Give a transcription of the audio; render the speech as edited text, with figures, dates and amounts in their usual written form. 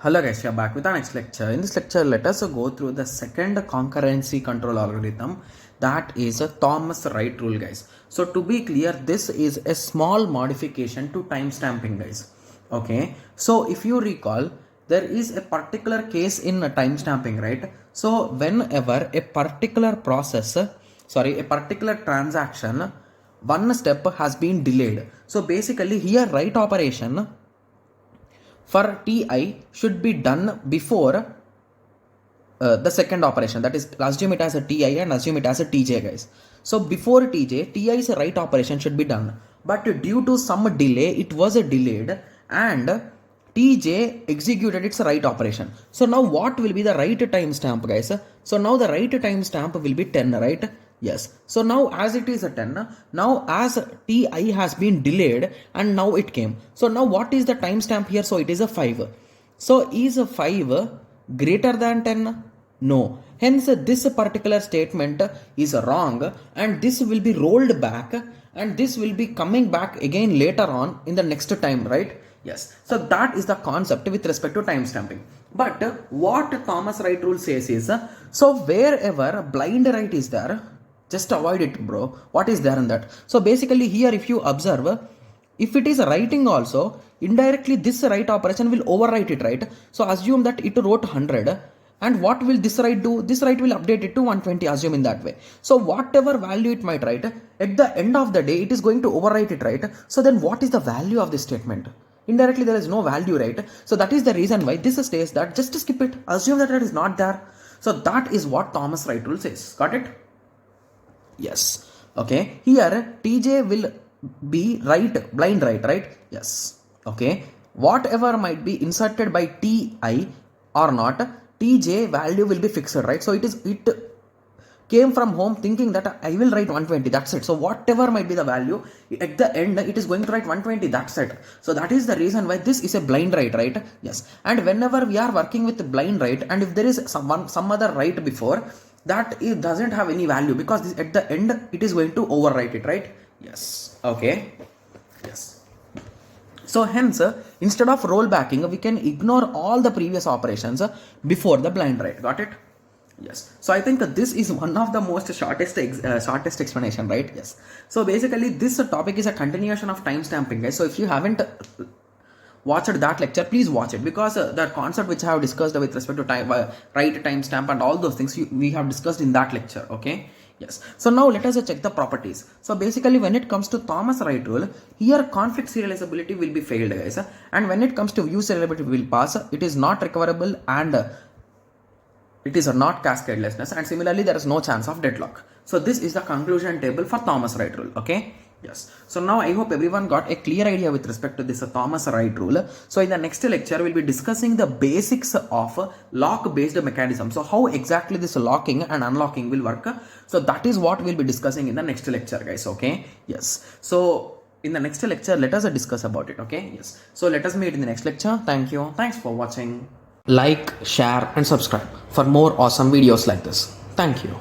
Hello guys, we are back with our next lecture. In this lecture, let us go through the second concurrency control algorithm, that is a Thomas Wright rule, guys. So to be clear, this is a small modification to timestamping, guys. Okay, so if you recall, there is a particular case in timestamping, right? So whenever a particular a particular transaction, one step has been delayed. So basically here write operation for Ti should be done before the second operation, that is assume it as a Ti and assume it as a Tj, guys. So before Tj, Ti's write operation should be done, but due to some delay it was delayed and Tj executed its write operation. So now what will be the write timestamp, guys? So now the write timestamp will be 10, right? Yes. So now as it is a 10, now as Ti has been delayed and now it came. So now what is the timestamp here? So it is a 5. So is a 5 greater than 10? No. Hence this particular statement is wrong and this will be rolled back and this will be coming back again later on in the next time, right? Yes. So that is the concept with respect to timestamping. But what Thomas Wright rule says is, so wherever blind write is there, just avoid it, bro. What is there in that? So basically here if you observe, if it is writing also, indirectly this write operation will overwrite it, right? So assume that it wrote 100 and what will this write do? This write will update it to 120, assume in that way. So whatever value it might write, at the end of the day it is going to overwrite it, right? So then what is the value of this statement? Indirectly there is no value, right? So that is the reason why this says that just skip it, assume that it is not there. So that is what Thomas Wright rule says. Got it? Yes. Okay. Here Tj will be blind right? Yes. Okay. Whatever might be inserted by Ti or not, Tj value will be fixed, right? So it came from home thinking that I will write 120, that's it. So whatever might be the value, at the end it is going to write 120, that's it. So that is the reason why this is a blind write, right? Yes. And whenever we are working with blind write and if there is some other write before, that it doesn't have any value because this, at the end it is going to overwrite it, right? Yes. Okay. Yes. So hence instead of rollbacking, we can ignore all the previous operations before the blind write. Got it? Yes. So I think this is one of the most shortest explanation, right? Yes. So basically this topic is a continuation of timestamping, guys. So if you haven't watched that lecture, please watch it, because the concept which I have discussed with respect to write timestamp and all those things we have discussed in that lecture. Okay. Yes. So now let us check the properties. So basically when it comes to Thomas Wright rule, here conflict serializability will be failed, guys, and when it comes to view serializability will pass, it is not recoverable and it is not cascadelessness, and similarly there is no chance of deadlock. So this is the conclusion table for Thomas Wright rule. Okay. Yes. So now I hope everyone got a clear idea with respect to this Thomas Wright rule. So in the next lecture, we'll be discussing the basics of lock-based mechanism. So how exactly this locking and unlocking will work. So that is what we'll be discussing in the next lecture, guys. Okay. Yes. So in the next lecture, let us discuss about it. Okay. Yes. So let us meet in the next lecture. Thank you. Thanks for watching. Like, share and subscribe for more awesome videos like this. Thank you.